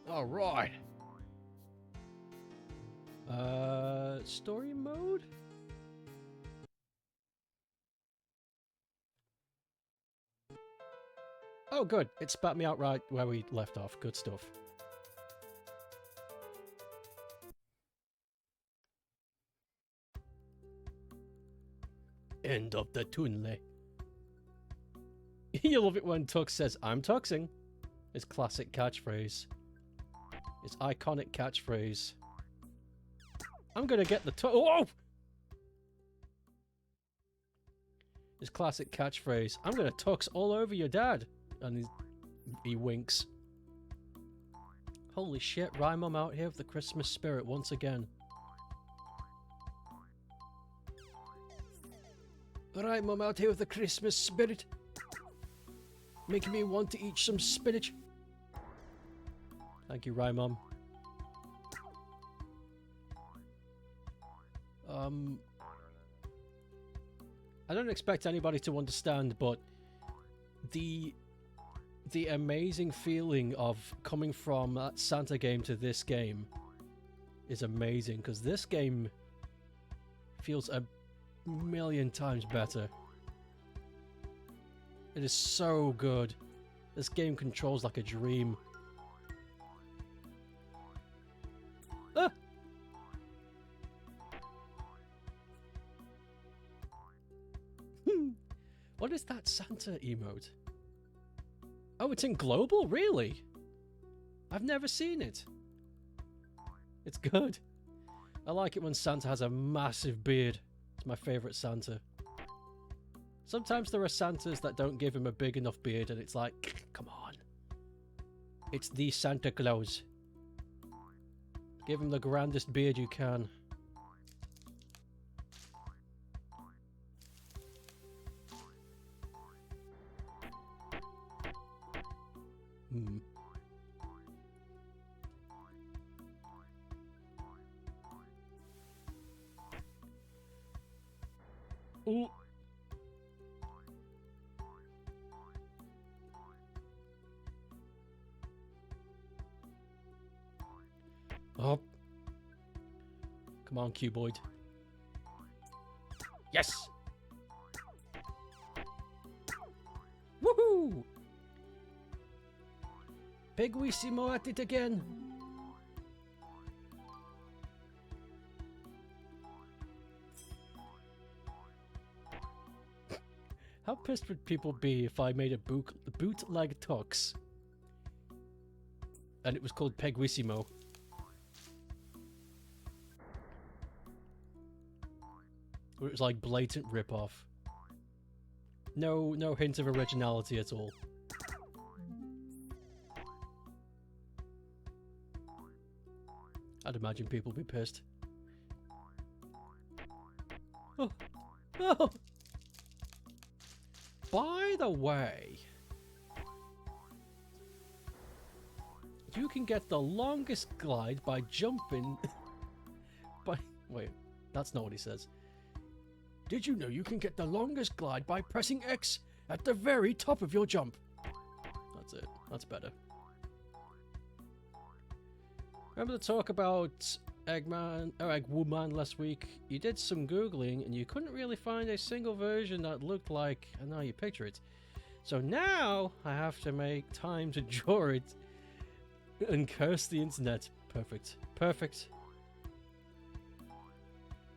All right. Story mode? Oh, good. It spat me out right where we left off. Good stuff. End of the tunnel. You love it when Tux says, "I'm tuxing." His classic catchphrase. His iconic catchphrase. I'm gonna get the oh! His classic catchphrase. I'm gonna tux all over your dad. And he winks. Holy shit, Rymom out here with the Christmas spirit once again. Rymom out here with the Christmas spirit. Making me want to eat some spinach. Thank you, Rymom. I don't expect anybody to understand, but the amazing feeling of coming from that Santa game to this game is amazing, because this game feels a million times better. It is so good. This game controls like a dream. Ah! What is that Santa emote? Oh, it's in global? Really? I've never seen it. It's good. I like it when Santa has a massive beard. It's my favourite Santa. Sometimes there are Santas that don't give him a big enough beard and it's like, come on. It's the Santa Claus. Give him the grandest beard you can. Ooh. Oh. Come on, Cuboid. Yes! Woohoo! Pegwissimo at it again! How pissed would people be if I made a bootleg tux and it was called Pegwissimo? Or it was like blatant rip-off. No hint of originality at all. I'd imagine people would be pissed. Oh! Oh! By the way, you can get the longest glide by jumping wait, that's not what he says. Did you know you can get the longest glide by pressing X at the very top of your jump? That's it. That's better. Remember the talk about Eggwoman last week? You did some Googling and you couldn't really find a single version that looked like, and now you picture it. So now I have to make time to draw it and curse the internet. Perfect. Perfect.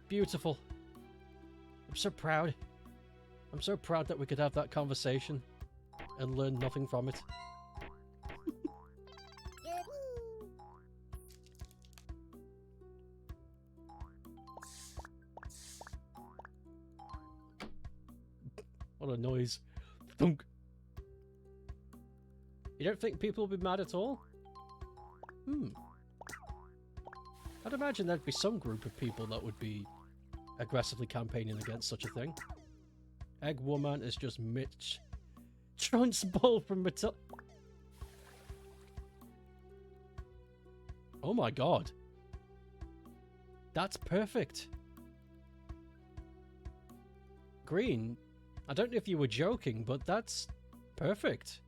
Beautiful. I'm so proud. I'm so proud that we could have that conversation and learn nothing from it. What a noise. Thunk. You don't think people will be mad at all? I'd imagine there'd be some group of people that would be aggressively campaigning against such a thing. Eggwoman is just Trunchbull from Matilda. Oh my god. That's perfect. Green, I don't know if you were joking, but that's perfect.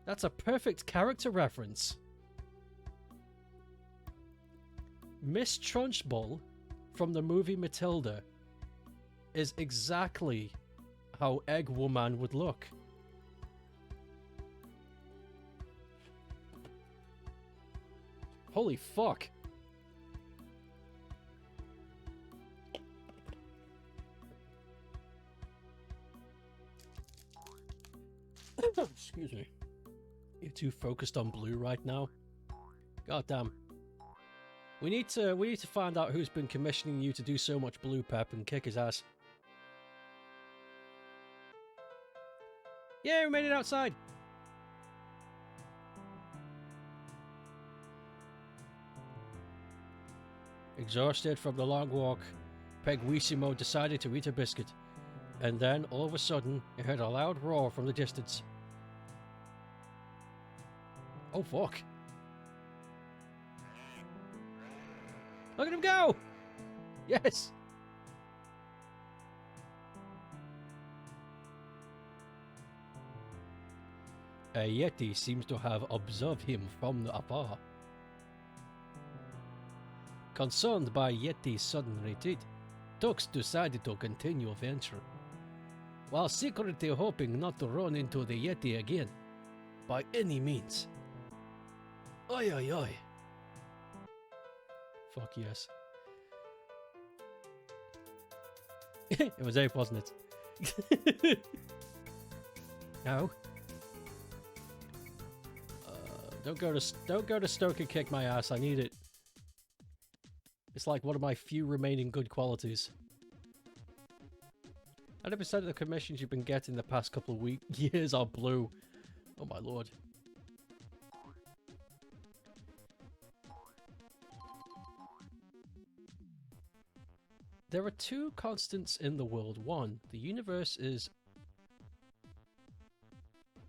That's a perfect character reference. Miss Trunchbull from the movie Matilda is exactly how Egg Woman would look. Holy fuck. Excuse me. You're too focused on blue right now. God damn. We need to find out who's been commissioning you to do so much blue, Pep, and kick his ass. Yeah, we made it outside. Exhausted from the long walk, Pegwissimo decided to eat a biscuit. And then, all of a sudden, he heard a loud roar from the distance. Oh, fuck. Look at him go! Yes! A Yeti seems to have observed him from afar. Concerned by Yeti's sudden retreat, Tux decided to continue venture, while secretly hoping not to run into the Yeti again, by any means. Oi oi oi. Fuck yes. It was Ape, wasn't it? No. Don't go to Stokeape, kick my ass. I need it. It's like one of my few remaining good qualities. 100% of the commissions you've been getting the past couple of years are blue. Oh my lord. There are two constants in the world. One, the universe is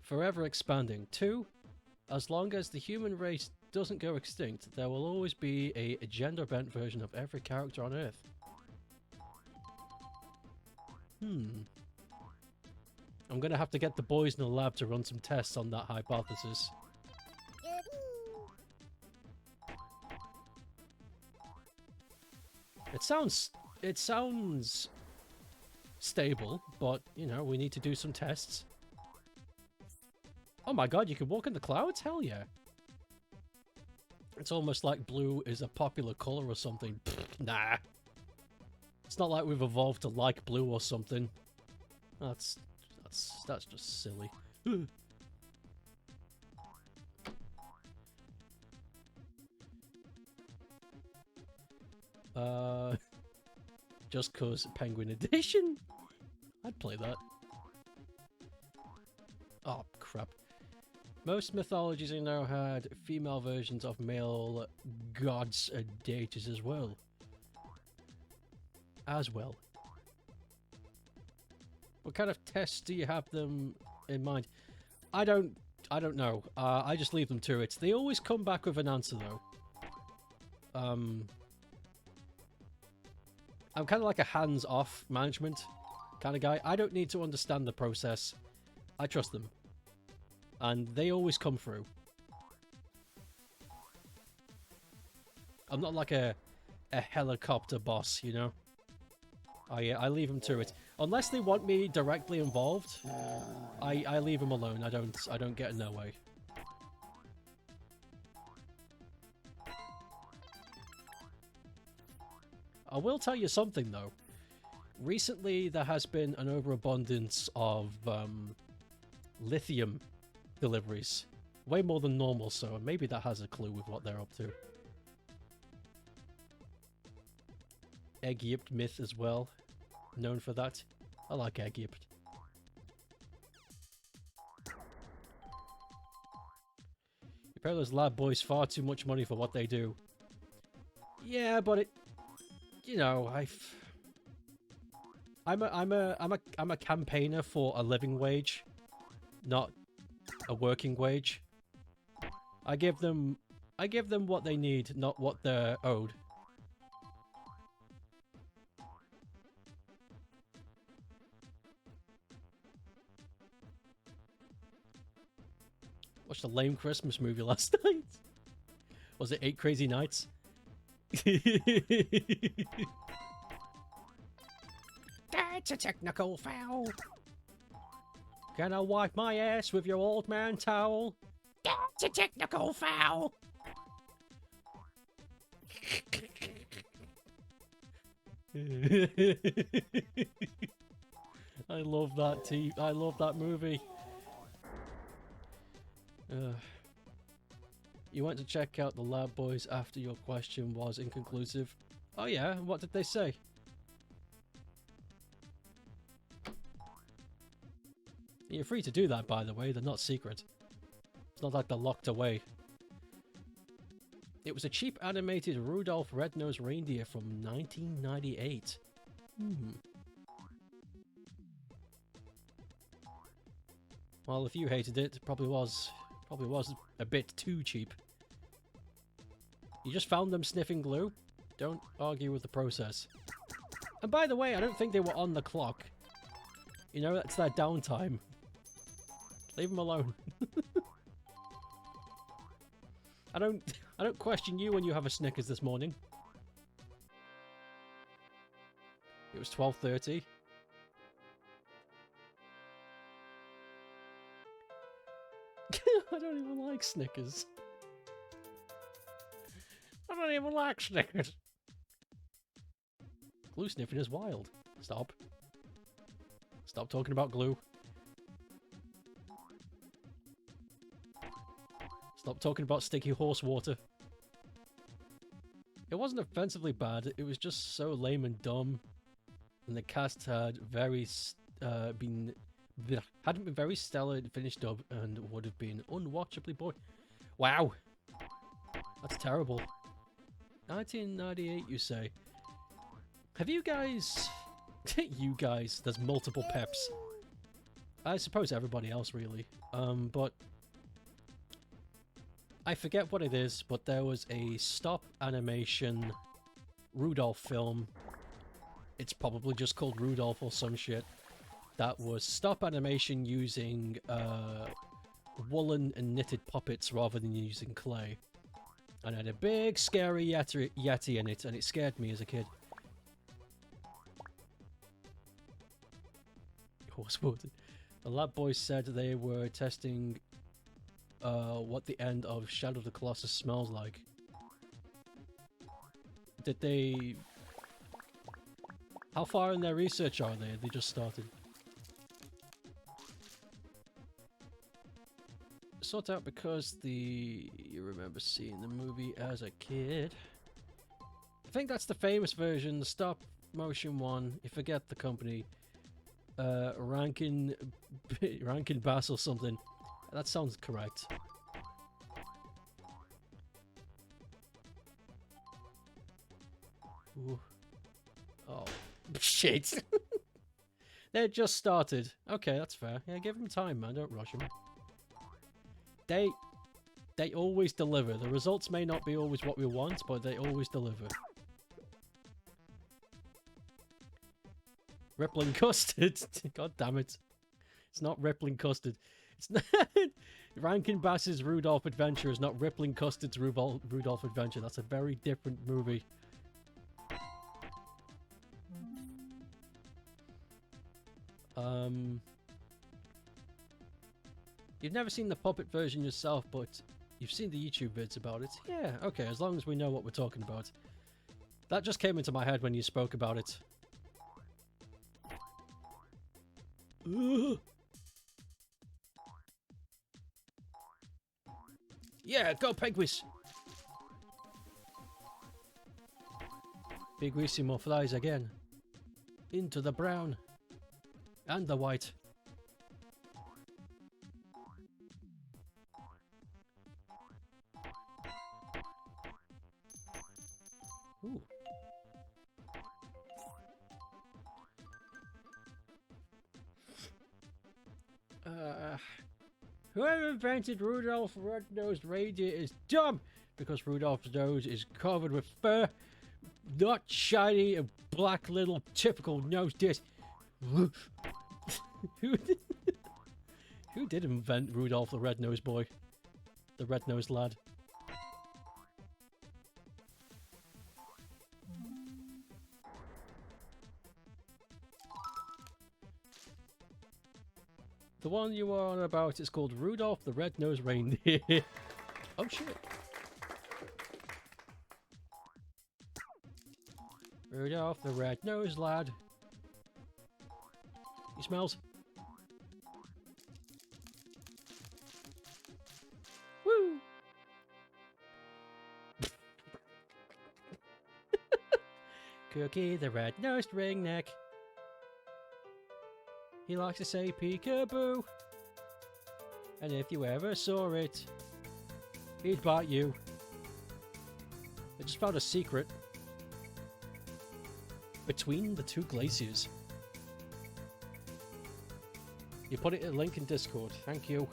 forever expanding. Two, as long as the human race doesn't go extinct, there will always be a gender-bent version of every character on Earth. I'm gonna have to get the boys in the lab to run some tests on that hypothesis. It sounds stable, but, you know, we need to do some tests. Oh my god, you can walk in the clouds? Hell yeah. It's almost like blue is a popular color or something. Pfft, nah. It's not like we've evolved to like blue or something. That's just silly. Just cause Penguin Edition? I'd play that. Oh, crap. Most mythologies I know had female versions of male gods and deities as well. What kind of tests do you have them in mind? I don't know. I just leave them to it. They always come back with an answer though. I'm kind of like a hands-off management kind of guy. I don't need to understand the process. I trust them. And they always come through. I'm not like a helicopter boss, you know? I leave them to it. Unless they want me directly involved, I leave them alone. I don't get in their way. I will tell you something though. Recently there has been an overabundance of lithium deliveries. Way more than normal, so maybe that has a clue with what they're up to. Egypt myth as well. Known for that. I like Egypt. You pay those lab boys far too much money for what they do. Yeah, but it... You know, I'm a campaigner for a living wage, not a working wage. I give them what they need, not what they're owed. Watched a lame Christmas movie last night. Was it 8 Crazy Nights? That's a technical foul. Can I wipe my ass with your old man towel? That's a technical foul. I love that I love that movie. You went to check out the Lab Boys after your question was inconclusive. Oh yeah, what did they say? You're free to do that, by the way. They're not secret. It's not like they're locked away. It was a cheap animated Rudolph Red-Nosed Reindeer from 1998. Well, if you hated it, it probably was a bit too cheap. You just found them sniffing glue? Don't argue with the process. And by the way, I don't think they were on the clock. You know, that's their downtime. Leave them alone. I don't question you when you have a Snickers this morning. It was 12:30. I don't even like Snickers. I don't even like Snickers. Glue sniffing is wild. Stop. Stop talking about glue. Stop talking about sticky horse water. It wasn't offensively bad, it was just so lame and dumb. And the cast had hadn't been very stellar finished up and would have been unwatchably boring. Wow! That's terrible. 1998, you say? Have you guys... you guys, there's multiple peps. I suppose everybody else, really. But... I forget what it is, but there was a stop animation Rudolph film. It's probably just called Rudolph or some shit. That was stop animation using woolen and knitted puppets rather than using clay. And it had a big scary yeti in it, and it scared me as a kid. Horsewater. The Lab Boys said they were testing what the end of Shadow of the Colossus smells like. Did they... How far in their research are they? They just started. Sort out because you remember seeing the movie as a kid. I think that's the famous version, the stop motion one. You forget the company. Rankin Bass or something. That sounds correct. Ooh. Oh, shit. They just started. Okay, that's fair. Yeah, give them time, man. Don't rush them. They always deliver. The results may not be always what we want, but they always deliver. Rippling custard. God damn it. It's not rippling custard. It's not... Rankin Bass's Rudolph Adventure is not Rippling Custard's Rudolph Adventure. That's a very different movie. You've never seen the puppet version yourself, but you've seen the YouTube vids about it. Yeah, okay, as long as we know what we're talking about. That just came into my head when you spoke about it. Ugh. Yeah, go Pegwis! Biguissimo flies again. Into the brown. And the white. Ooh. Whoever invented Rudolph the Red-Nosed Reindeer is dumb because Rudolph's nose is covered with fur, not shiny and black little typical nose disc. who did, who did invent Rudolph the Red-Nosed Boy? The red-nosed lad. The one you are on about is called Rudolph the Red-Nosed Reindeer. Oh shit. Rudolph the Red-Nosed Lad. He smells. Woo! Cookie the red-nosed ringneck. He likes to say peekaboo. And if you ever saw it, he'd bite you. I just found a secret. Between the two glaciers. You put it in a link in Discord. Thank you.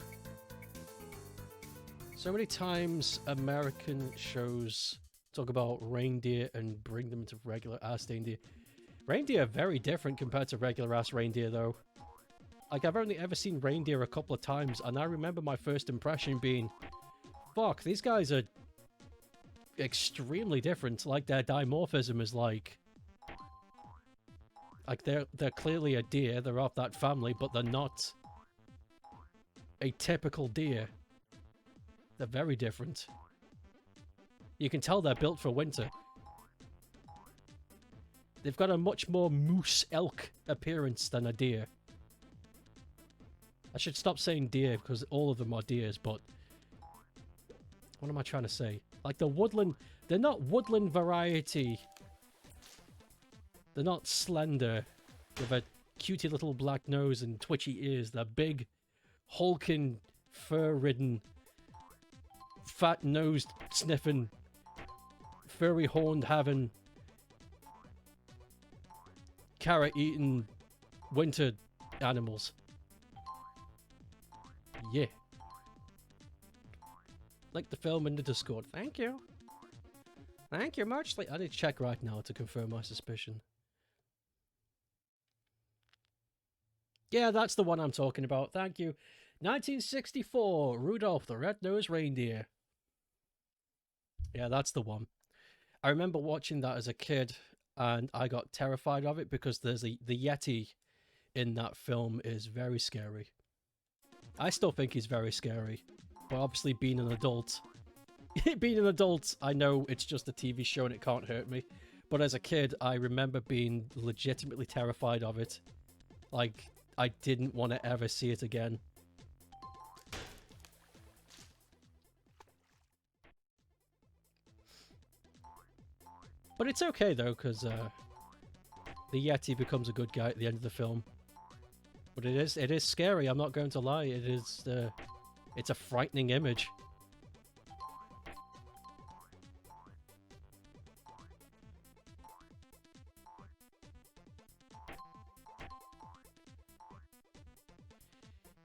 So many times American shows talk about reindeer and bring them into regular ass reindeer. Reindeer are very different compared to regular ass reindeer though. Like, I've only ever seen reindeer a couple of times, and I remember my first impression being, fuck, these guys are extremely different. Like, their dimorphism is like they're clearly a deer, they're of that family, but they're not a typical deer. They're very different. You can tell they're built for winter. They've got a much more moose elk appearance than a deer. I should stop saying deer because all of them are deers, but what am I trying to say? Like the woodland, they're not woodland variety. They're not slender with a cutie little black nose and twitchy ears. They're big, hulking, fur-ridden, fat-nosed, sniffing, furry horned having, carrot-eating winter animals. Yeah. Like the film in the Discord. Thank you. Thank you much. I need to check right now to confirm my suspicion. Yeah, that's the one I'm talking about. Thank you. 1964, Rudolph the Red-Nosed Reindeer. Yeah, that's the one. I remember watching that as a kid, and I got terrified of it because there's the Yeti in that film is very scary. I still think he's very scary, but obviously being an adult, I know it's just a TV show and it can't hurt me. But as a kid, I remember being legitimately terrified of it. Like, I didn't want to ever see it again. But it's okay though, because the Yeti becomes a good guy at the end of the film. But it is scary, I'm not going to lie. It is, it's a frightening image.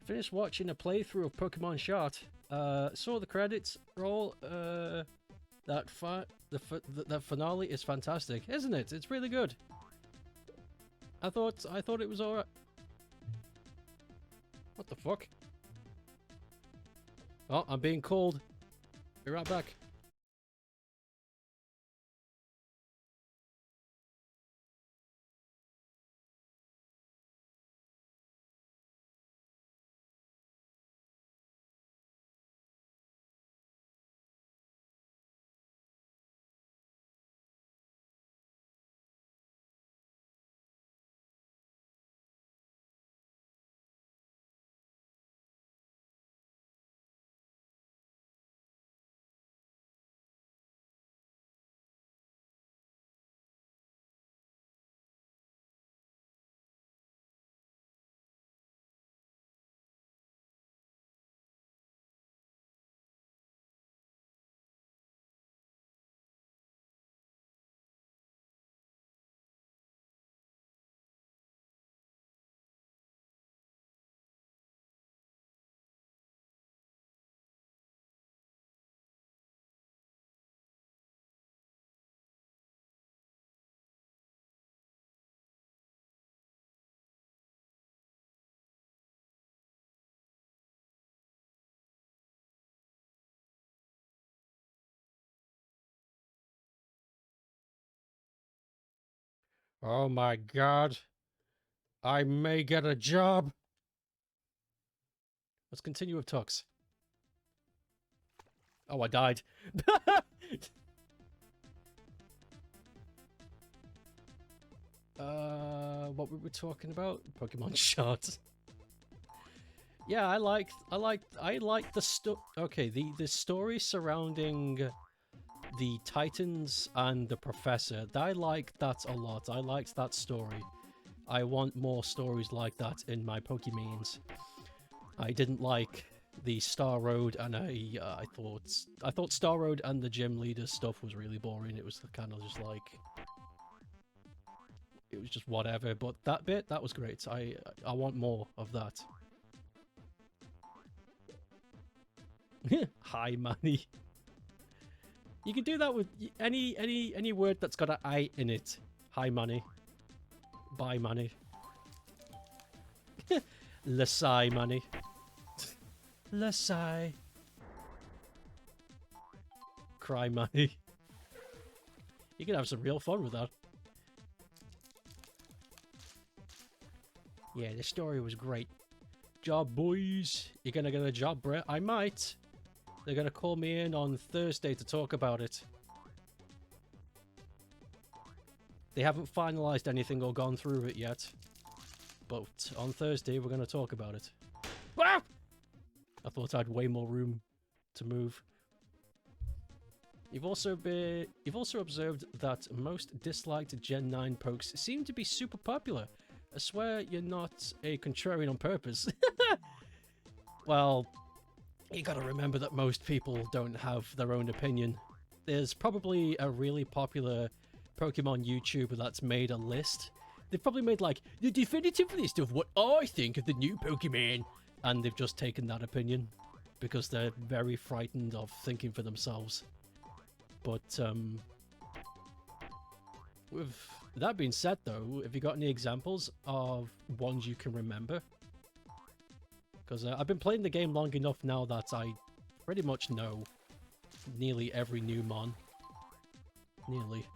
Finished watching a playthrough of Pokemon Shot. Saw the credits roll. That finale is fantastic, isn't it? It's really good. I thought it was alright. What the fuck? Oh, I'm being called. Be right back. Oh my god. I may get a job. Let's continue with Tux. Oh, I died. What were we talking about? Pokemon shots. Yeah, I like the okay, the story surrounding the Titans and the Professor. I like that a lot. I liked that story. I want more stories like that in my Pokemons. I didn't like the Star Road, and I thought Star Road and the gym leader stuff was really boring. It was kind of just like, it was just whatever. But that bit, that was great. I want more of that. Hi, money. You can do that with any word that's got an I in it. Hi, money. Bye, money. Lasai, money. Lasai. Cry, money. You can have some real fun with that. Yeah, the story was great. Job, boys. You're gonna get a job, Brett? I might. They're gonna call me in on Thursday to talk about it. They haven't finalized anything or gone through it yet. But on Thursday, we're gonna talk about it. Ah! I thought I had way more room to move. You've also observed that most disliked Gen 9 pokes seem to be super popular. I swear you're not a contrarian on purpose. Well, you gotta remember that most people don't have their own opinion. There's probably a really popular Pokemon YouTuber that's made a list. They've probably made like the definitive list of what I think of the new Pokemon, and they've just taken that opinion because they're very frightened of thinking for themselves. But with that being said, though, have you got any examples of ones you can remember? Because I've been playing the game long enough now that I pretty much know nearly every new mon. Nearly.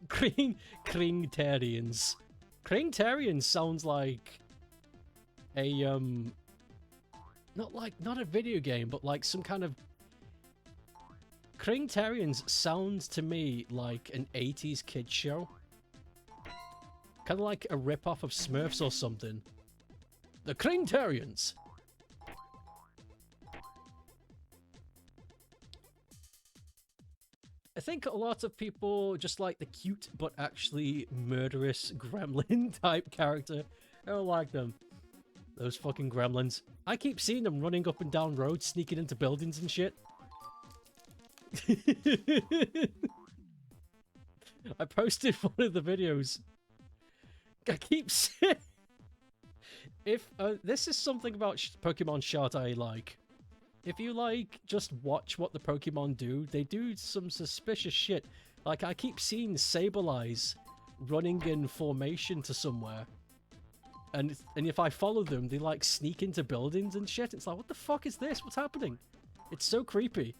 Kringtarians. Kringtarians sounds like a not a video game, but like some kind of... Kringtarians sounds to me like an 80s kids show. Kind of like a rip-off of Smurfs or something. The Kringtarians! I think a lot of people just like the cute but actually murderous gremlin type character. I don't like them. Those fucking gremlins. I keep seeing them running up and down roads, sneaking into buildings and shit. I posted one of the videos. I keep saying... If this is something about Pokemon Shot I like. If you like, just watch what the Pokemon do. They do some suspicious shit. Like, I keep seeing Sableyes running in formation to somewhere. And if I follow them, they like sneak into buildings and shit. It's like, what the fuck is this? What's happening? It's so creepy.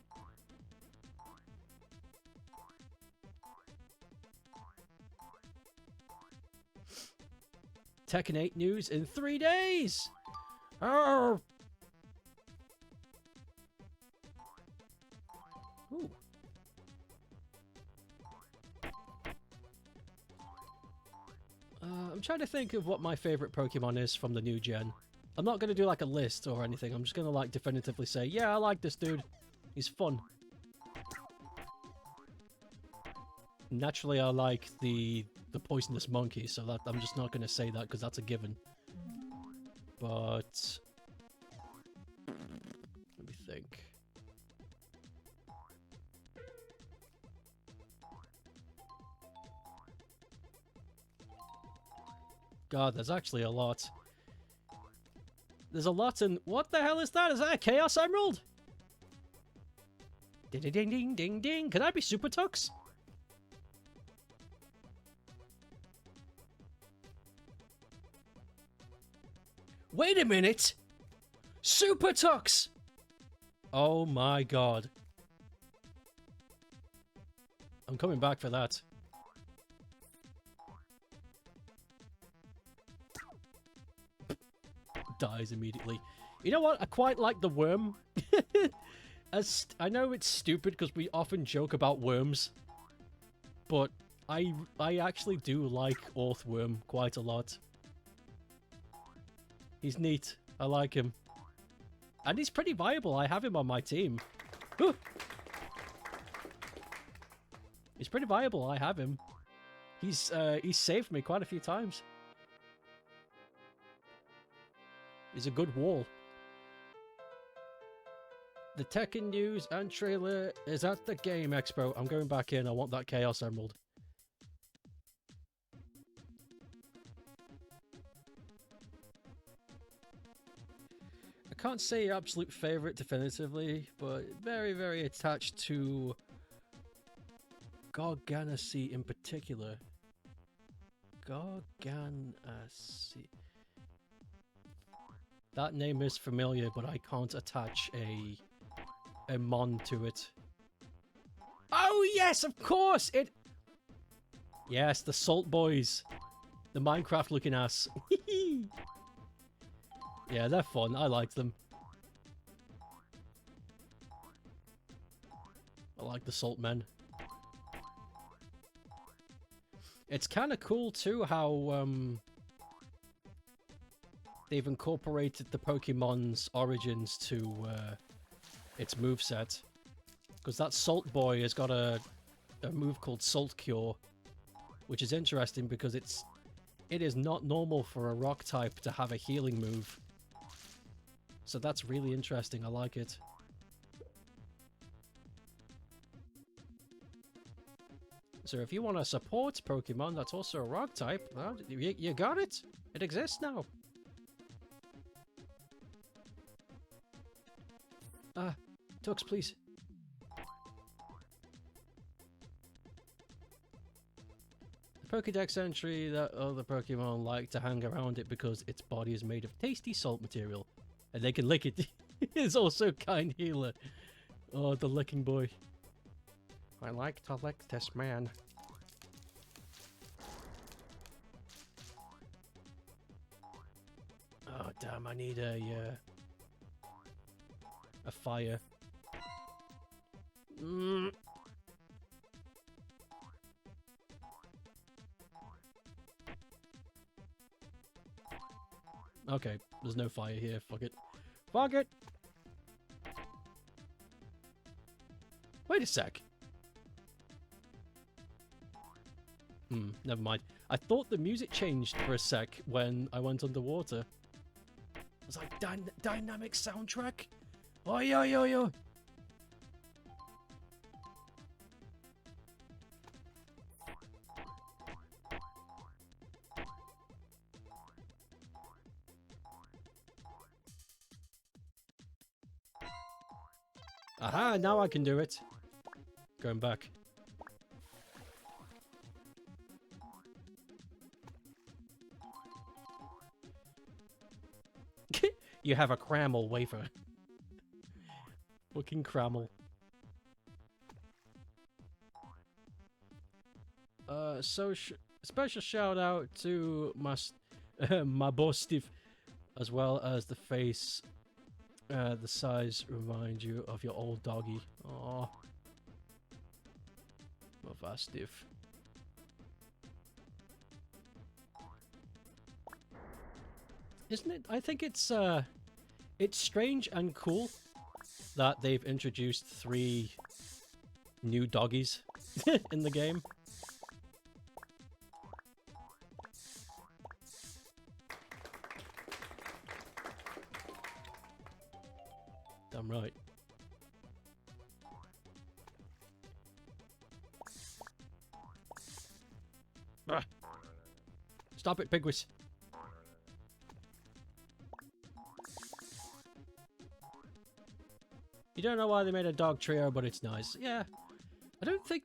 Tekken 8 news in 3 days! Oh! Ooh. I'm trying to think of what my favorite Pokemon is from the new gen. I'm not going to do like a list or anything. I'm just going to like definitively say, yeah, I like this dude. He's fun. Naturally, I like the poisonous monkey, so that I'm just not going to say that because that's a given. But let me think. God, there's actually a lot. There's a lot in... What the hell is that? Is that a Chaos Emerald? Ding ding ding ding ding ding. Can I be SuperTux? Wait a minute! SuperTux! Oh my god. I'm coming back for that. Dies immediately. You know what? I quite like the worm. As I know it's stupid because we often joke about worms, but I actually do like Orthworm quite a lot. He's neat. I like him. And he's pretty viable. I have him on my team. Whew. He's pretty viable. I have him. He's saved me quite a few times. He's a good wall. The Tekken news and trailer is at the Game Expo. I'm going back in. I want that Chaos Emerald. I can't say absolute favorite definitively, but very, very attached to Garganacea in particular. Garganacea. That name is familiar, but I can't attach a mon to it. Oh yes, of course! Yes, the Salt Boys. The Minecraft looking ass. Yeah, they're fun. I like them. I like the Salt Men. It's kind of cool too how they've incorporated the Pokemon's origins to its moveset. Because that Salt Boy has got a move called Salt Cure, which is interesting because it is not normal for a rock type to have a healing move. So that's really interesting. I like it. So if you want a support Pokemon that's also a rock type, well, you got it. It exists now. Tux, please. The Pokedex entry that other Pokemon like to hang around it because its body is made of tasty salt material. And they can lick it. It's also kind healer. Oh, the licking boy. I like to lick this man. Oh, damn, I need a fire. Okay, there's no fire here. Fuck it. Fuck it! Wait a sec. Never mind. I thought the music changed for a sec when I went underwater. It was like, dynamic soundtrack? Oh, yo. Aha, now I can do it. Going back. You have a Cramel wafer. Fucking Cramel. Special shout out to my boss Steve, as well as the face. The size remind you of your old doggy. Aww. My stiff. Isn't it? I think it's strange and cool that they've introduced 3 new doggies in the game. Damn right. Ah. Stop it, Pigwis. You don't know why they made a dog trio, but it's nice. Yeah. I don't think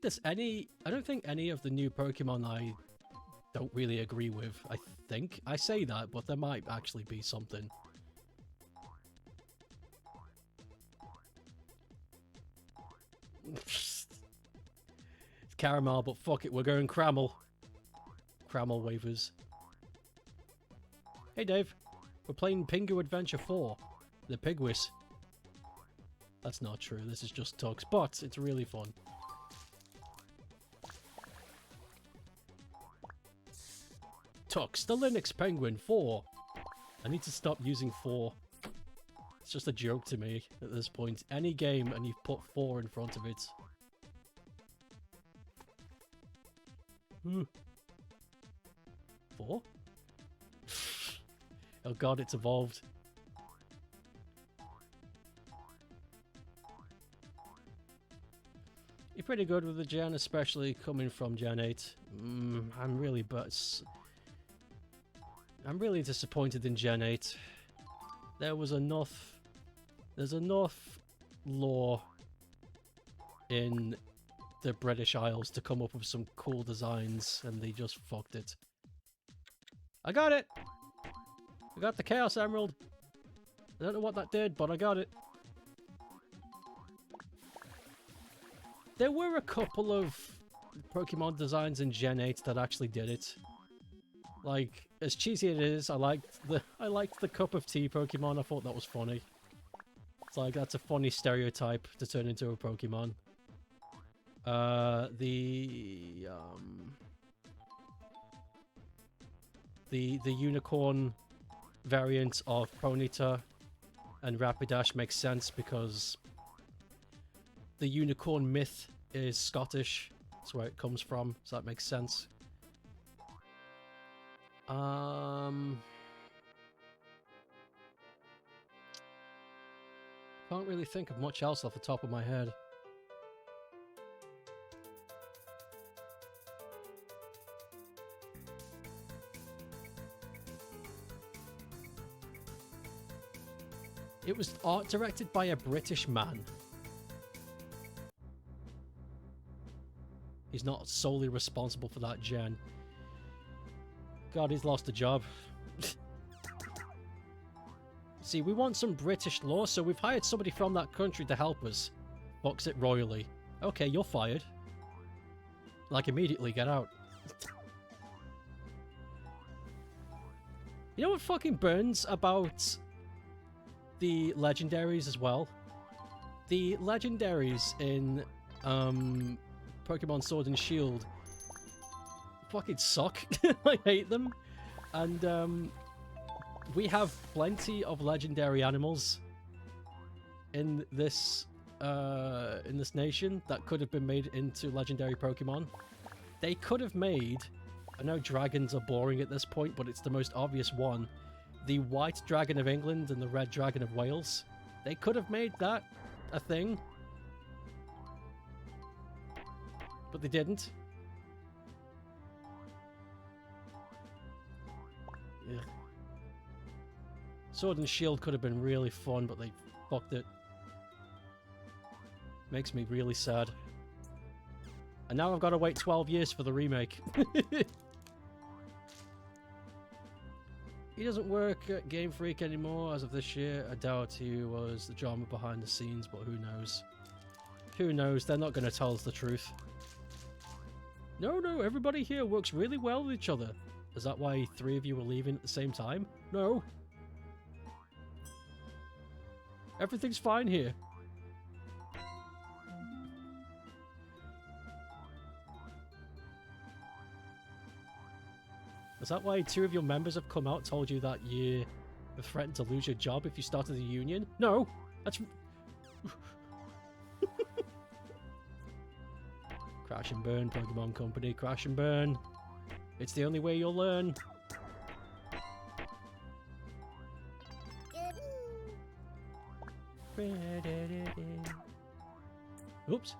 any of the new Pokemon I don't really agree with. I think. I say that, but there might actually be something. caramel, but fuck it, we're going Cramel. Cramel waivers. Hey Dave, we're playing Pingu Adventure 4, the Pigwis. That's not true, this is just Tux, but it's really fun. Tux, the Linux Penguin 4. I need to stop using 4. It's just a joke to me at this point. Any game and you've put 4 in front of it. 4? Oh god, it's evolved. You're pretty good with the gen, especially coming from Gen 8. I'm really disappointed in Gen 8. There's enough lore in the British Isles to come up with some cool designs, and they just fucked it. I got it! I got the Chaos Emerald. I don't know what that did, but I got it. There were a couple of Pokemon designs in Gen 8 that actually did it. Like, as cheesy as it is, I liked the cup of tea Pokemon. I thought that was funny. It's like, that's a funny stereotype to turn into a Pokemon. The unicorn variant of Ponyta and Rapidash makes sense because the unicorn myth is Scottish. That's where it comes from, so that makes sense. Can't really think of much else off the top of my head. It was art directed by a British man. He's not solely responsible for that gen. God, he's lost a job. See, we want some British law, so we've hired somebody from that country to help us. Box it royally. Okay, you're fired. Like, immediately, get out. You know what fucking burns about the legendaries as well? The legendaries in Pokemon Sword and Shield fucking suck. I hate them. And we have plenty of legendary animals in this nation that could have been made into legendary Pokemon. They could have made, I know dragons are boring at this point, but it's the most obvious one. The white dragon of England and the red dragon of Wales. They could have made that a thing. But they didn't. Ugh. Sword and Shield could have been really fun, but they fucked it. Makes me really sad. And now I've got to wait 12 years for the remake. He doesn't work at Game Freak anymore as of this year. I doubt he was the drama behind the scenes, but who knows? Who knows? They're not going to tell us the truth. No, everybody here works really well with each other. Is that why 3 of you were leaving at the same time? No. Everything's fine here. Is that why 2 of your members have come out, told you that you have threatened to lose your job if you started a union? No! That's... Crash and burn, Pokemon Company. Crash and burn. It's the only way you'll learn. Oops.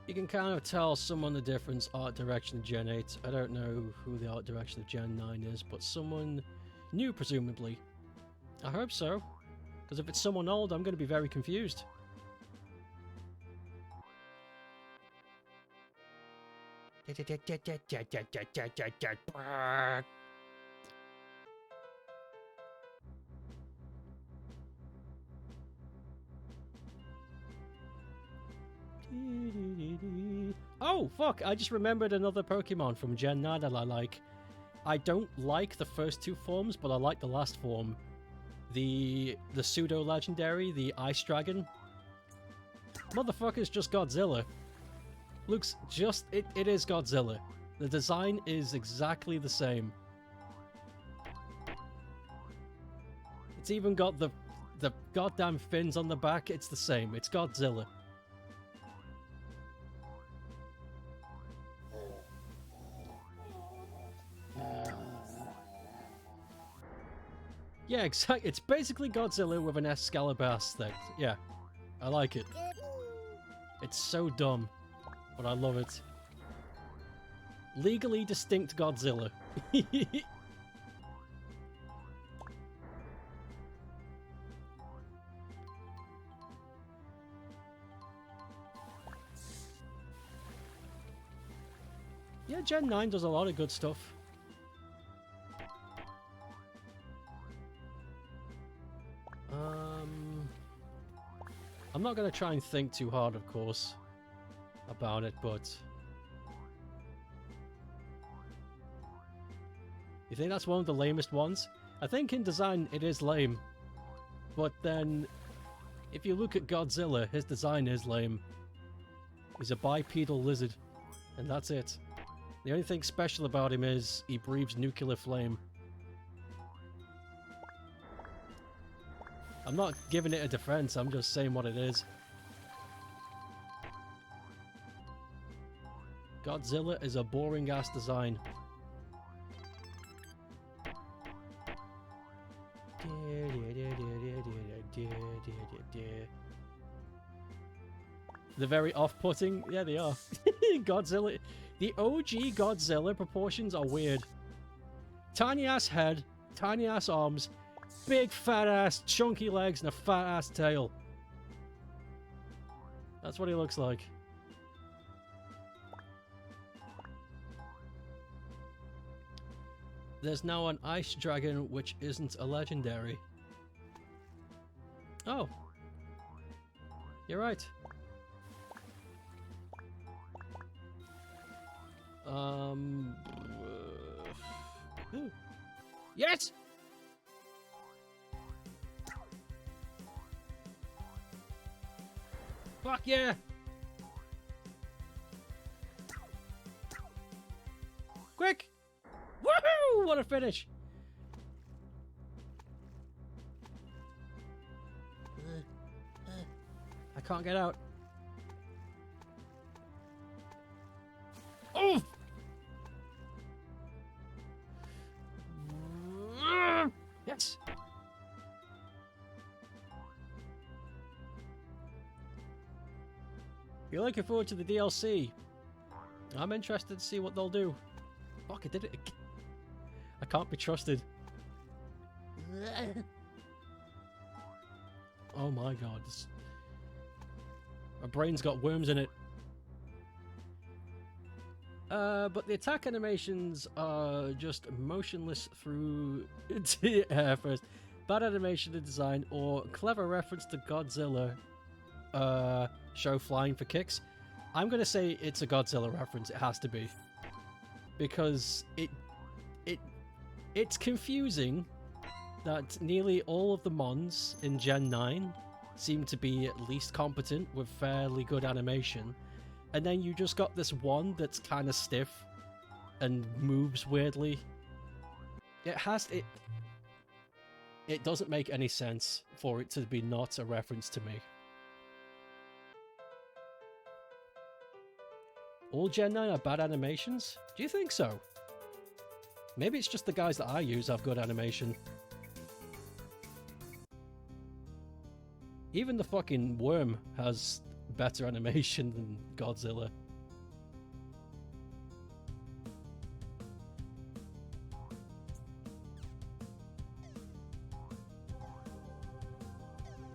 You can kind of tell someone the difference art direction of Gen 8. I don't know who the art direction of Gen 9 is, but someone new, presumably. I hope so, because if it's someone old, I'm going to be very confused. Oh, fuck! I just remembered another Pokemon from Gen 9 that I like. I don't like the first two forms, but I like the last form. The pseudo-legendary, the Ice Dragon. Motherfucker's just Godzilla. Looks just... It is Godzilla. The design is exactly the same. It's even got the goddamn fins on the back. It's the same. It's Godzilla. Yeah, exactly. It's basically Godzilla with an Excalibur aesthetic. Yeah, I like it. It's so dumb, but I love it. Legally distinct Godzilla. Yeah, Gen 9 does a lot of good stuff. I'm not going to try and think too hard, of course, about it, but... You think that's one of the lamest ones? I think in design it is lame. But then, if you look at Godzilla, his design is lame. He's a bipedal lizard, and that's it. The only thing special about him is he breathes nuclear flame. I'm not giving it a defense, I'm just saying what it is. Godzilla is a boring-ass design. They're very off-putting. Yeah, they are. Godzilla. The OG Godzilla proportions are weird. Tiny-ass head, tiny-ass arms, big fat-ass chunky legs, and a fat-ass tail. That's what he looks like. There's now an ice dragon which isn't a legendary. Oh. You're right. Yes! Fuck yeah! Quick! Woohoo! What a finish! I can't get out. Oh! Yes! You're looking forward to the DLC. I'm interested to see what they'll do. Fuck, I did it again. I can't be trusted. Oh my god. My brain's got worms in it. But the attack animations are just motionless through the air first. Bad animation and design or clever reference to Godzilla show flying for kicks. I'm going to say it's a Godzilla reference. It has to be. Because it's confusing that nearly all of the Mons in Gen 9 seem to be at least competent with fairly good animation. And then you just got this one that's kind of stiff and moves weirdly. It doesn't make any sense for it to be not a reference to me. All Gen 9 are bad animations? Do you think so? Maybe it's just the guys that I use have good animation. Even the fucking worm has better animation than Godzilla.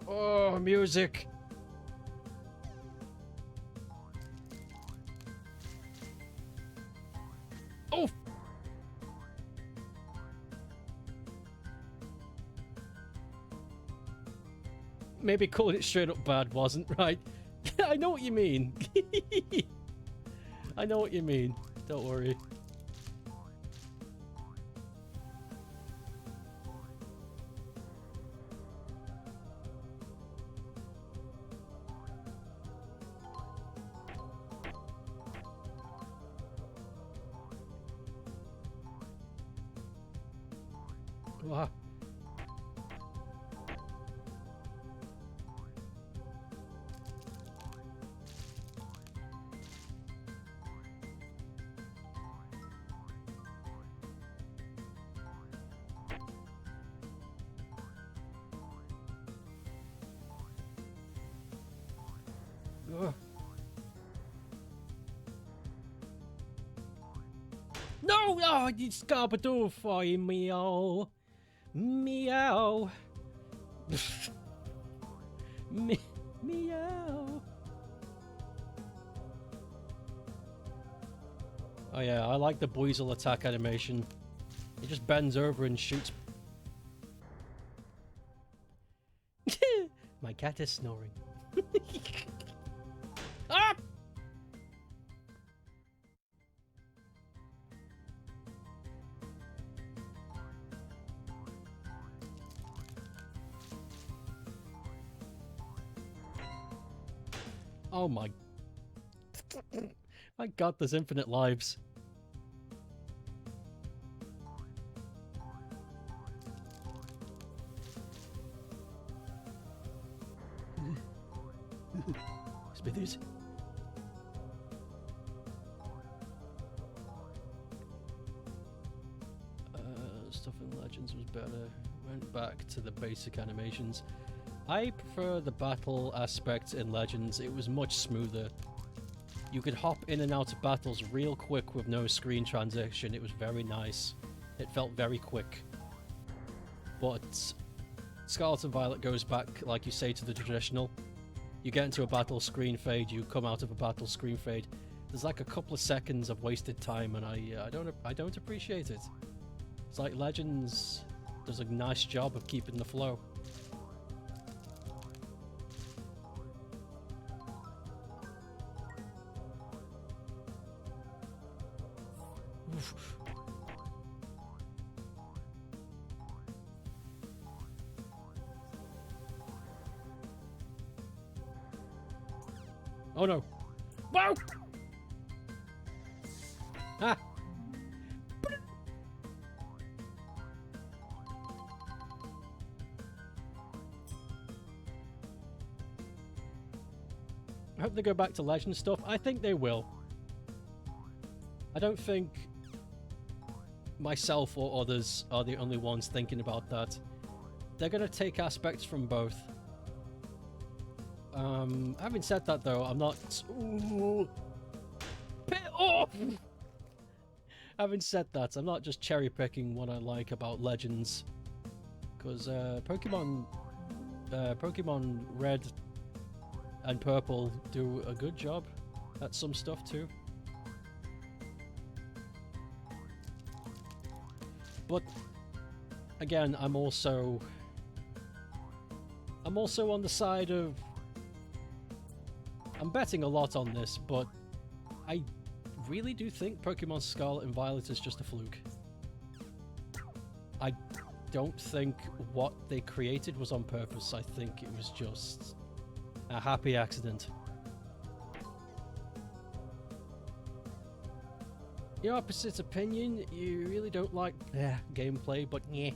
Oh, music! Oh! Maybe calling it straight up bad wasn't right. I know what you mean. I know what you mean. Don't worry. Wow. Ugh. No! Oh, you Scarpador for you, meow. Meow. Meow. Oh yeah, I like the Buizel attack animation. He just bends over and shoots. My cat is snoring. Ah! Oh my... My god, there's infinite lives. Smithers? Stuff in Legends was better. Went back to the basic animations. I prefer the battle aspect in Legends. It was much smoother. You could hop in and out of battles real quick with no screen transition. It was very nice. It felt very quick. But Scarlet and Violet goes back, like you say, to the traditional. You get into a battle, screen fade, you come out of a battle, screen fade. There's like a couple of seconds of wasted time, and I don't appreciate it. It's like Legends does a nice job of keeping the flow. Oh no! Whoa! Ah! I hope they go back to Legend stuff. I think they will. I don't think myself or others are the only ones thinking about that. They're going to take aspects from both. Having said that though, I'm not... Ooh, pit off! Having said that, I'm not just cherry picking what I like about Legends. Because Pokemon Red and Purple do a good job at some stuff too. But again, I'm also on the side of... I'm betting a lot on this, but I really do think Pokemon Scarlet and Violet is just a fluke. I don't think what they created was on purpose. I think it was just a happy accident. Your opposite opinion, you really don't like gameplay, but yeah.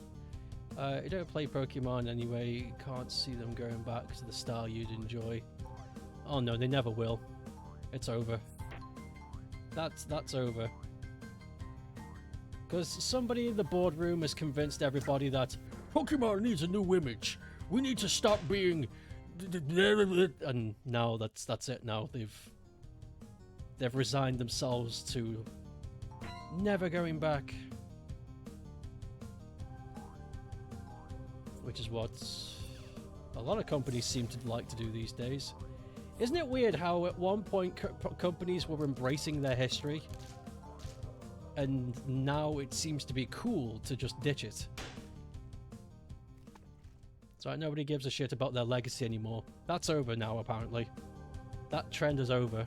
You don't play Pokemon anyway, you can't see them going back to the style you'd enjoy. Oh no, they never will. It's over. That's over. Because somebody in the boardroom has convinced everybody that Pokemon needs a new image. We need to stop being... And now that's it now. They've resigned themselves to never going back. Which is what a lot of companies seem to like to do these days. Isn't it weird how at one point companies were embracing their history and now it seems to be cool to just ditch it? It's like nobody gives a shit about their legacy anymore. That's over now, apparently. That trend is over.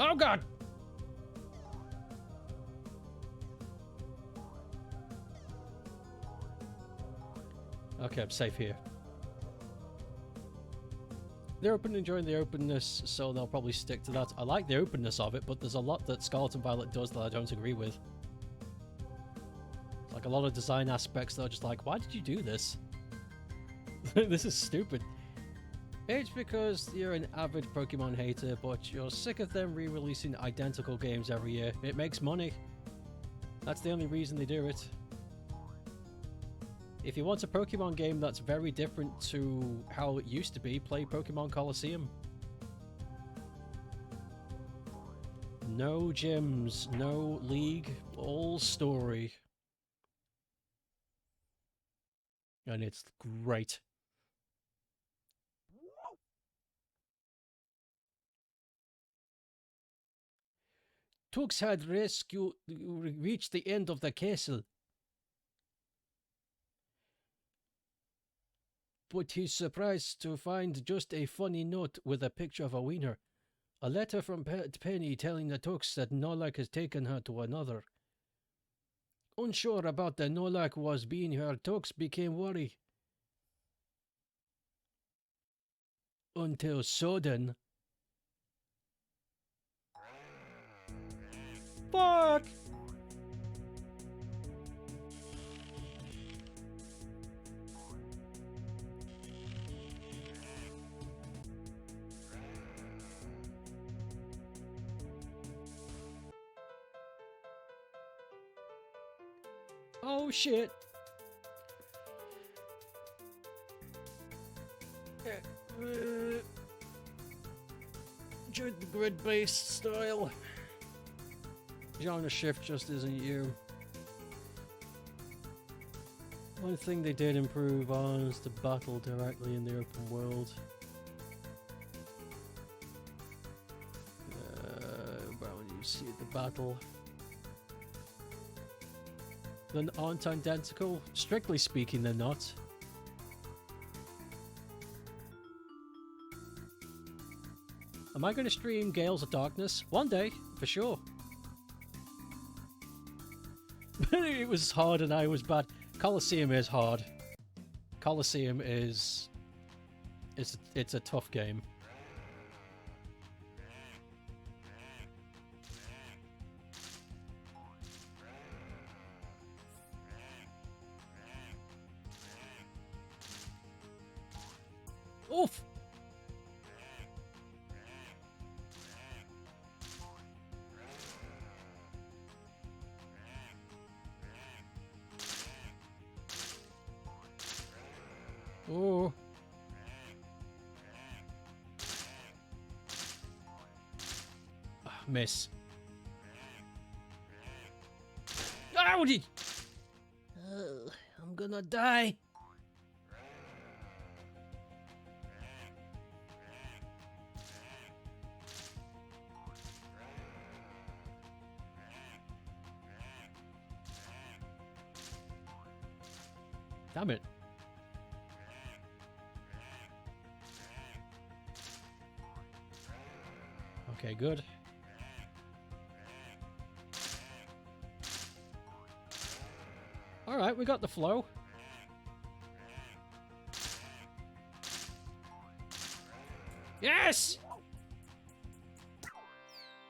Oh god! Okay, I'm safe here. They're open, enjoying the openness, so they'll probably stick to that. I like the openness of it, but there's a lot that Scarlet and Violet does that I don't agree with. Like a lot of design aspects that are just like, why did you do this? This is stupid. It's because you're an avid Pokemon hater, but you're sick of them re-releasing identical games every year. It makes money. That's the only reason they do it. If you want a Pokemon game that's very different to how it used to be, play Pokemon Colosseum. No gyms, no league, all story. And it's great. Tux had reached the end of the castle. But he's surprised to find just a funny note with a picture of a wiener. A letter from Penny telling the Tux that Nolak has taken her to another. Unsure about the Nolak was being her, Tux became worried. Until sudden. Fuck! Oh shit. Grid-based style. Genre shift just isn't you. One thing they did improve on is to battle directly in the open world. Well, you see the battle. They aren't identical. Strictly speaking, they're not. Am I going to stream Gales of Darkness? One day, for sure. It was hard and I was bad. Colosseum is hard. Colosseum is... It's a tough game. Oof! Oh. Miss. Howdy! I'm gonna die. Damn it. Okay, good. Alright, we got the flow. Yes!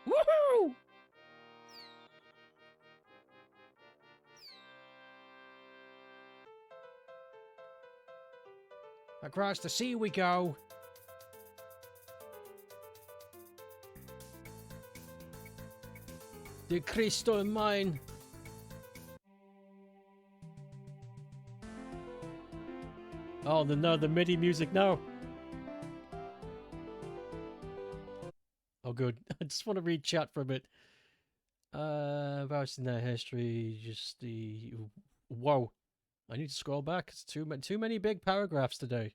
Woohoo! Across the sea we go. The crystal mine. Oh, the MIDI music now. Oh, good. I just want to read chat for a bit. About in their history, just the... Whoa. I need to scroll back. It's too many big paragraphs today.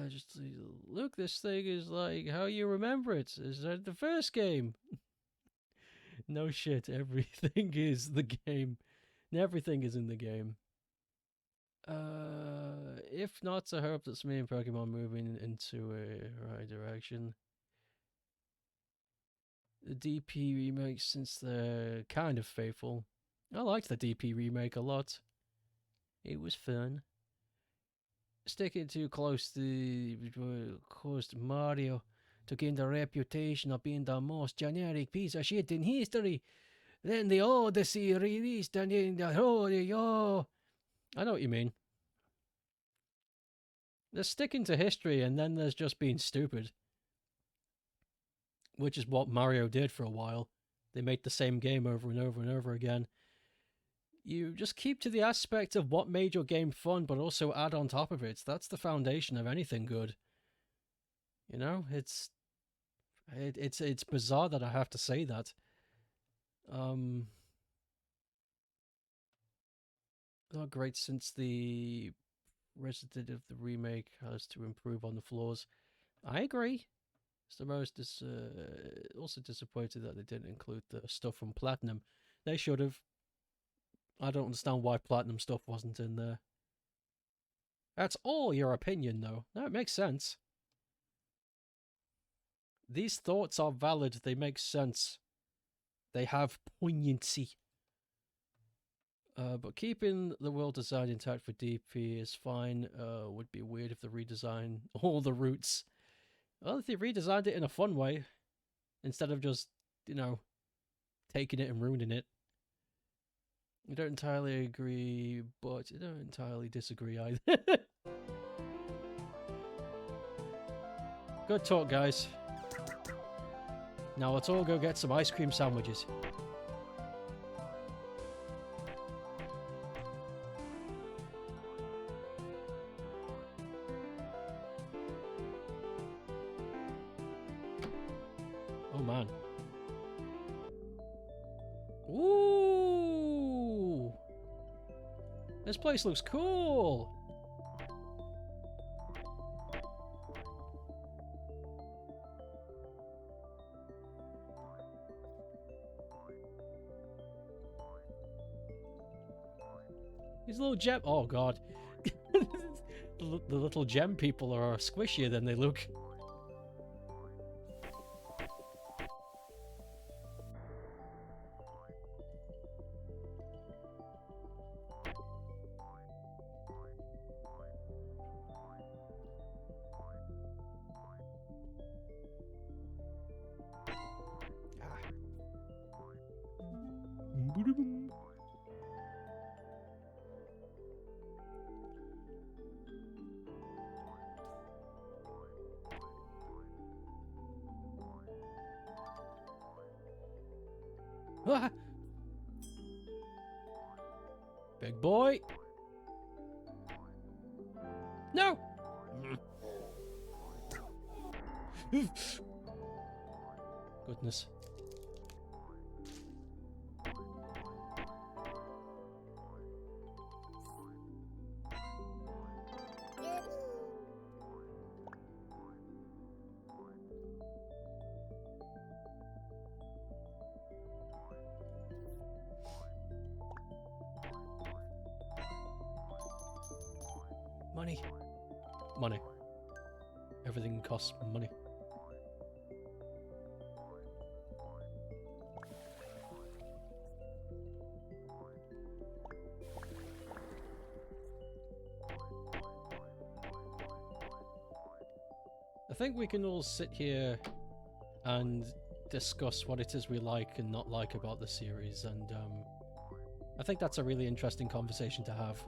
Just look, this thing is like how you remember it. Is that the first game? No shit, everything is the game. Everything is in the game. If not, I hope that's me and Pokemon moving into a right direction. The DP remakes, since they're kind of faithful. I liked the DP remake a lot. It was fun. Sticking too close to caused Mario to gain the reputation of being the most generic piece of shit in history. Then the Odyssey released and in the oh. I know what you mean. They're sticking to history and then there's just being stupid. Which is what Mario did for a while. They made the same game over and over and over again. You just keep to the aspect of what made your game fun, but also add on top of it. That's the foundation of anything good. You know, it's bizarre that I have to say that. Not great since the Resident of the remake has to improve on the flaws. I agree. It's the most also disappointed that they didn't include the stuff from Platinum. They should have. I don't understand why Platinum stuff wasn't in there. That's all your opinion, though. That makes sense. These thoughts are valid. They make sense. They have poignancy. But keeping the world design intact for DP is fine. Would be weird if they redesign all the routes. Well, if they redesigned it in a fun way, instead of just, you know, taking it and ruining it. I don't entirely agree, but I don't entirely disagree either. Good talk, guys. Now let's all go get some ice cream sandwiches. Oh man. Ooh! This place looks cool! These little gem... Oh god. The little gem people are squishier than they look. Ah. Big boy. No. Goodness. Money. Money. Everything costs money. I think we can all sit here and discuss what it is we like and not like about the series, and I think that's a really interesting conversation to have.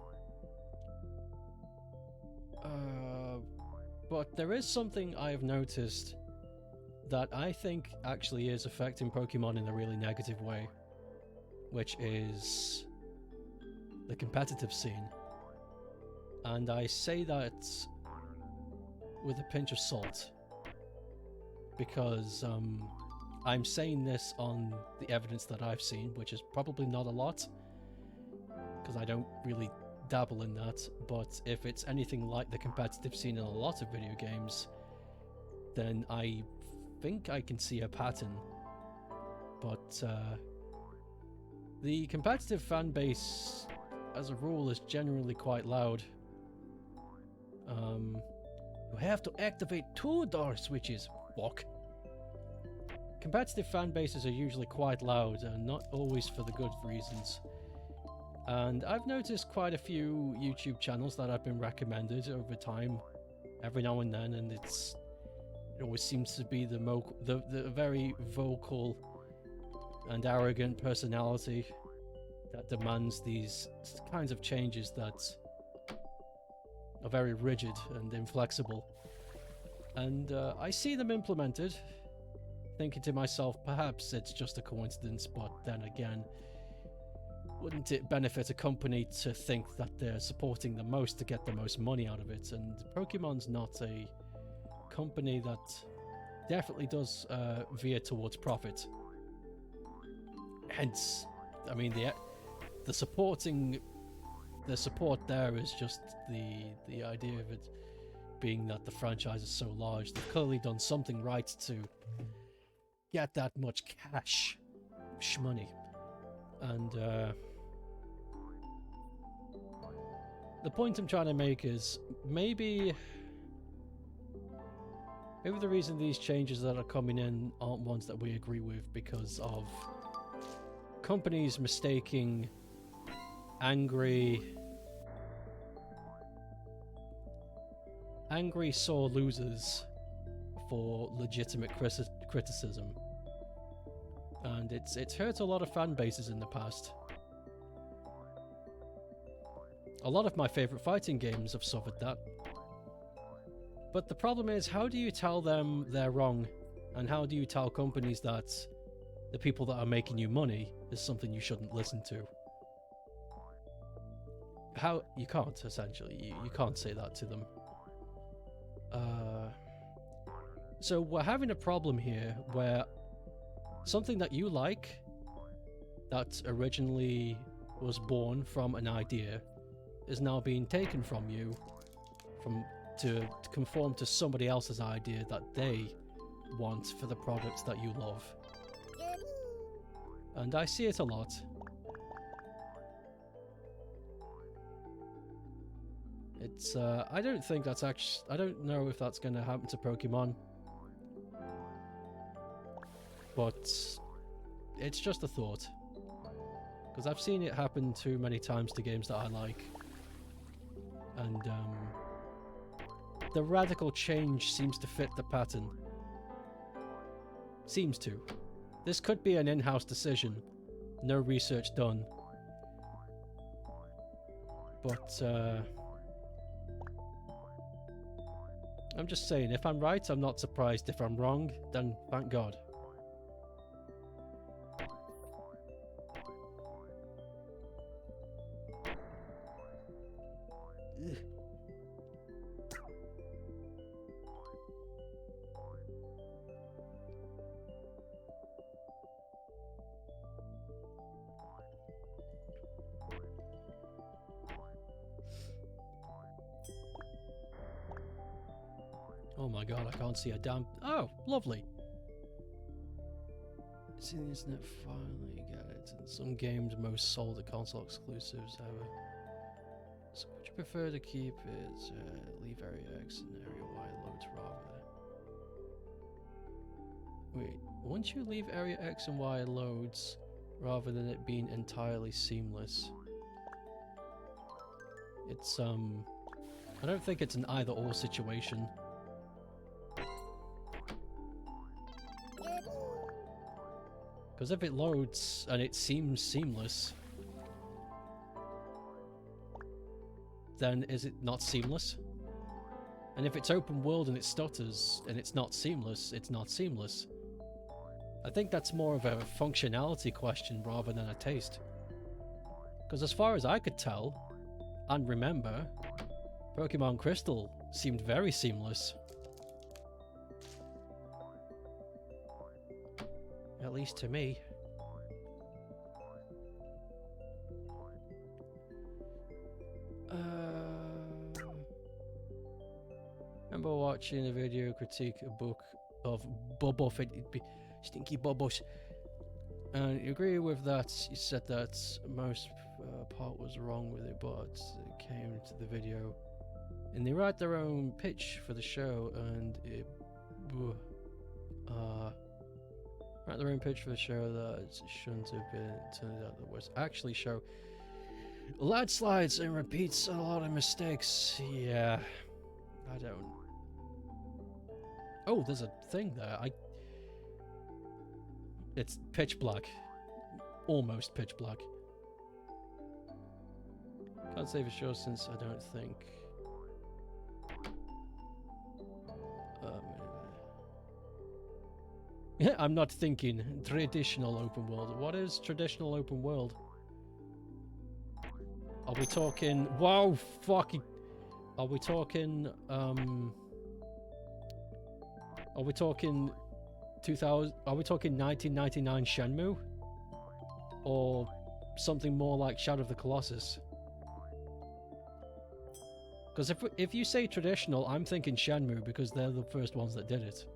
But there is something I have noticed that I think actually is affecting Pokemon in a really negative way, which is the competitive scene. And I say that with a pinch of salt, because I'm saying this on the evidence that I've seen, which is probably not a lot, because I don't really dabble in that, but if it's anything like the competitive scene in a lot of video games, then I think I can see a pattern. But the competitive fan base, as a rule, is generally quite loud. You have to activate 2 door switches. Fuck. Competitive fan bases are usually quite loud, and not always for the good reasons. And I've noticed quite a few YouTube channels that have been recommended over time, every now and then, and it always seems to be the very vocal and arrogant personality that demands these kinds of changes that are very rigid and inflexible. And I see them implemented, thinking to myself, perhaps it's just a coincidence, but then again, wouldn't it benefit a company to think that they're supporting the most to get the most money out of it? And Pokemon's not a company that definitely does veer towards profit. Hence, I mean, the support there is just the idea of it being that the franchise is so large. They've clearly done something right to get that much cash, shmoney. And the point I'm trying to make is maybe the reason these changes that are coming in aren't ones that we agree with because of companies mistaking angry sore losers for legitimate criticism. And it's hurt a lot of fan bases in the past. A lot of my favorite fighting games have suffered that. But the problem is, how do you tell them they're wrong? And how do you tell companies that the people that are making you money is something you shouldn't listen to? How? You can't, essentially. You can't say that to them. So we're having a problem here where something that you like, that originally was born from an idea, is now being taken from you to conform to somebody else's idea that they want for the products that you love. And I see it a lot. It's I don't think that's actually, I don't know if that's going to happen to Pokemon, but it's just a thought, because I've seen it happen too many times to games that I like. And the radical change seems to fit the pattern. Seems to. This could be an in-house decision. No research done. But, I'm just saying, if I'm right, I'm not surprised. If I'm wrong, then thank God. Oh my god, I can't see a damn... Oh, lovely. See the internet finally get it. And some games most sold are console exclusives ever. So would you prefer to keep it, leave area X and area Y loads rather? Wait, won't you leave area X and Y loads rather than it being entirely seamless? It's, I don't think it's an either-or situation. Because if it loads and it seems seamless, then is it not seamless? And if it's open world and it stutters and it's not seamless, it's not seamless. I think that's more of a functionality question rather than a taste. Because as far as I could tell and remember, Pokemon Crystal seemed very seamless. At least to me. Remember watching a video critique a book of Bobo Stinky Bobos, and you agree with that. You said that most part was wrong with it, but it came to the video and they write their own pitch for the show, and it write their own pitch for the show that it shouldn't have been. Turns out that was actually show landslides and repeats a lot of mistakes. Yeah, I don't. Oh, there's a thing there. It's pitch black. Almost pitch black. Can't say for sure since I don't think... Yeah, I'm not thinking traditional open world. What is traditional open world? Are we talking... Wow, fucking... Are we talking... Are we talking 2000? Are we talking 1999 Shenmue, or something more like Shadow of the Colossus? Because if you say traditional, I'm thinking Shenmue because they're the first ones that did it.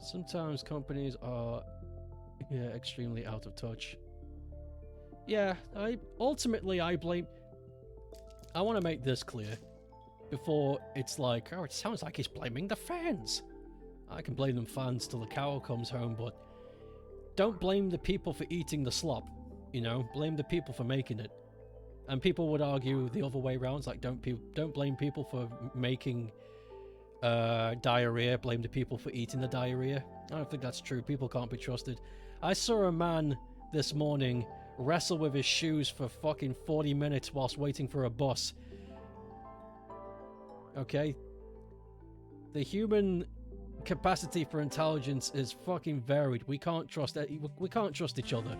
Sometimes companies are extremely out of touch. Yeah, ultimately I blame... I want to make this clear before it's like, oh, it sounds like he's blaming the fans. I can blame them fans till the cow comes home, but don't blame the people for eating the slop, you know? Blame the people for making it. And people would argue the other way around, like don't blame people for making diarrhea, blame the people for eating the diarrhea. I don't think that's true. People can't be trusted. I saw a man this morning wrestle with his shoes for fucking 40 minutes whilst waiting for a bus. Okay? The human capacity for intelligence is fucking varied. We can't trust each other.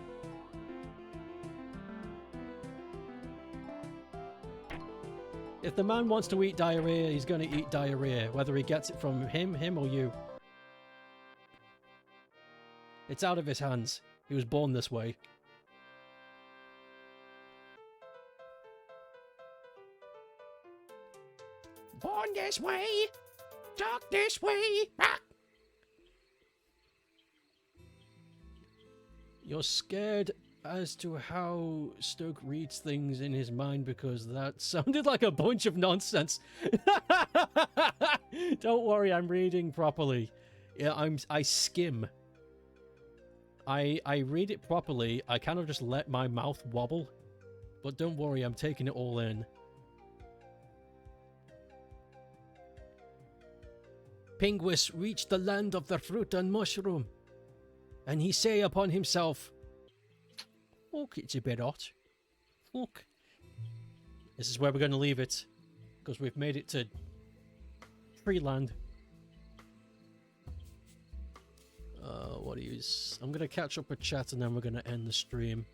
If the man wants to eat diarrhea, he's going to eat diarrhea, whether he gets it from him or you. It's out of his hands. He was born this way. Born this way, talk this way. Ah! You're scared as to how Stoke reads things in his mind because that sounded like a bunch of nonsense. Don't worry, I'm reading properly. Yeah, I skim. I read it properly. I kind of just let my mouth wobble. But don't worry, I'm taking it all in. Pinguis reached the land of the fruit and mushroom, and he say upon himself, "Fuck, it's a bit hot. Fuck." This is where we're going to leave it, because we've made it to Treeland. What do you... I'm going to catch up with chat and then we're going to end the stream.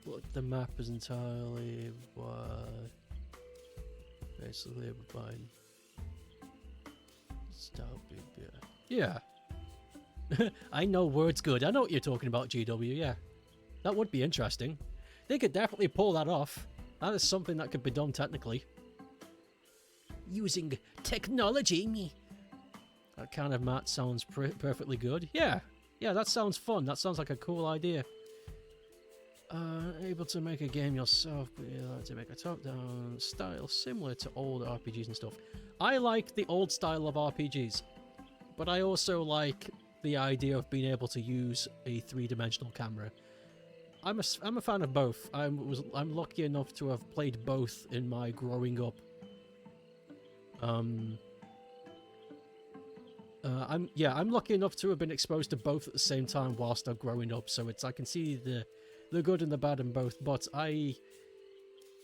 But the map is entirely basically fine. Yeah. I know words good. I know what you're talking about, GW, yeah. That would be interesting. They could definitely pull that off. That is something that could be done technically. Using technology, me. That kind of map sounds perfectly good. Yeah, that sounds fun. That sounds like a cool idea. Able to make a game yourself, but you like to make a top-down style similar to old RPGs and stuff. I like the old style of RPGs, but I also like the idea of being able to use a three-dimensional camera. I'm a fan of both. I'm lucky enough to have played both in my growing up. I'm lucky enough to have been exposed to both at the same time whilst I'm growing up, so I can see the good and the bad in both, but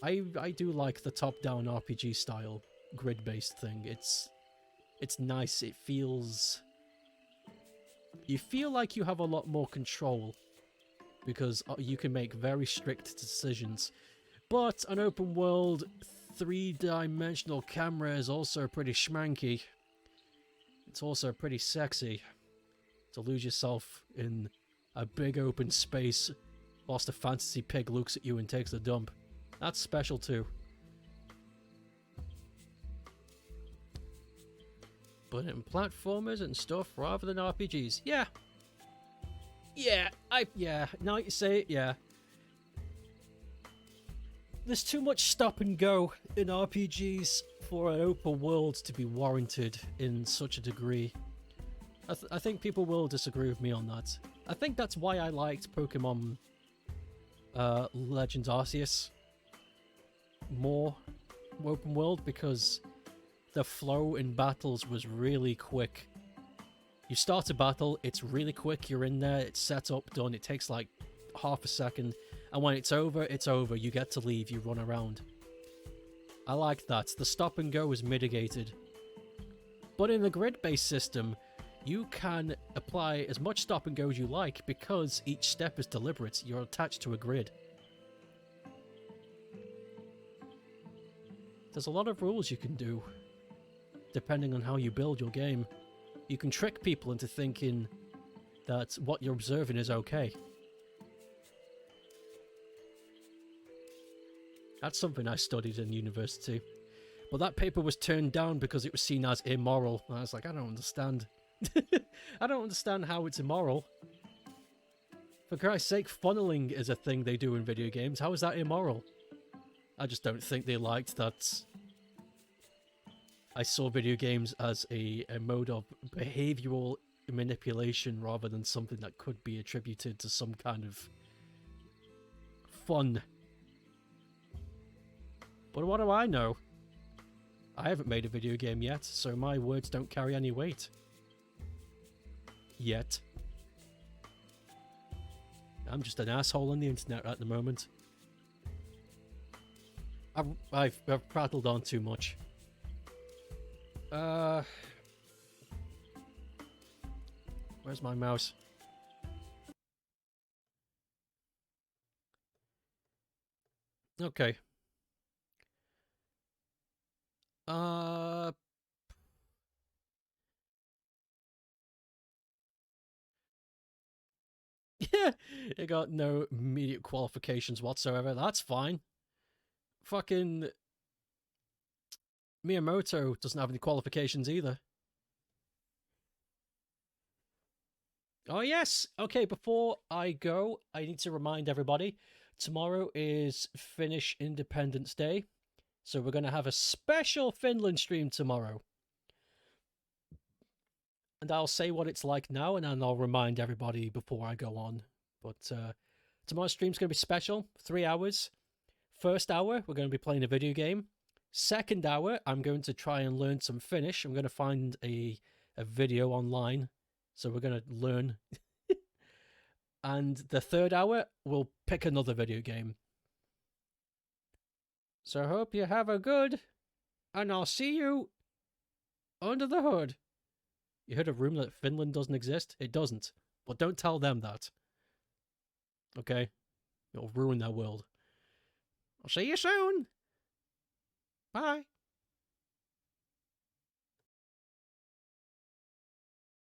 I do like the top-down RPG style grid-based thing. It's nice. It feels... You feel like you have a lot more control because you can make very strict decisions. But an open world 3-dimensional camera is also pretty schmanky. It's also pretty sexy to lose yourself in a big open space whilst a fantasy pig looks at you and takes a dump. That's special too. But in platformers and stuff rather than RPGs. Yeah. Yeah, now you say it, yeah. There's too much stop and go in RPGs for an open world to be warranted in such a degree. I think people will disagree with me on that. I think that's why I liked Pokemon Legends Arceus more open world, because the flow in battles was really quick. You start a battle, it's really quick, you're in there, it's set up, done, it takes like half a second, and when it's over, you get to leave, you run around. I like that. The stop and go is mitigated. But in the grid-based system, you can apply as much stop and go as you like because each step is deliberate. You're attached to a grid. There's a lot of rules you can do, depending on how you build your game. You can trick people into thinking that what you're observing is okay. That's something I studied in university. But that paper was turned down because it was seen as immoral. And I was like, I don't understand. I don't understand how it's immoral. For Christ's sake, funneling is a thing they do in video games. How is that immoral? I just don't think they liked that. I saw video games as a mode of behavioral manipulation rather than something that could be attributed to some kind of fun. But what do I know? I haven't made a video game yet, so my words don't carry any weight. Yet. I'm just an asshole on the internet at the moment. I've prattled on too much. Where's my mouse? Okay. Yeah, it got no immediate qualifications whatsoever. That's fine. Fucking Miyamoto doesn't have any qualifications either. Oh yes! Okay, before I go, I need to remind everybody, tomorrow is Finnish Independence Day, so we're going to have a special Finland stream tomorrow. And I'll say what it's like now, and then I'll remind everybody before I go on. But tomorrow's stream's going to be special, 3 hours. First hour, we're going to be playing a video game. Second hour, I'm going to try and learn some Finnish. I'm going to find a video online, so we're going to learn. And the third hour, we'll pick another video game. So I hope you have a good, and I'll see you under the hood. You heard a rumor that Finland doesn't exist? It doesn't. But don't tell them that. Okay? It'll ruin their world. I'll see you soon. Bye.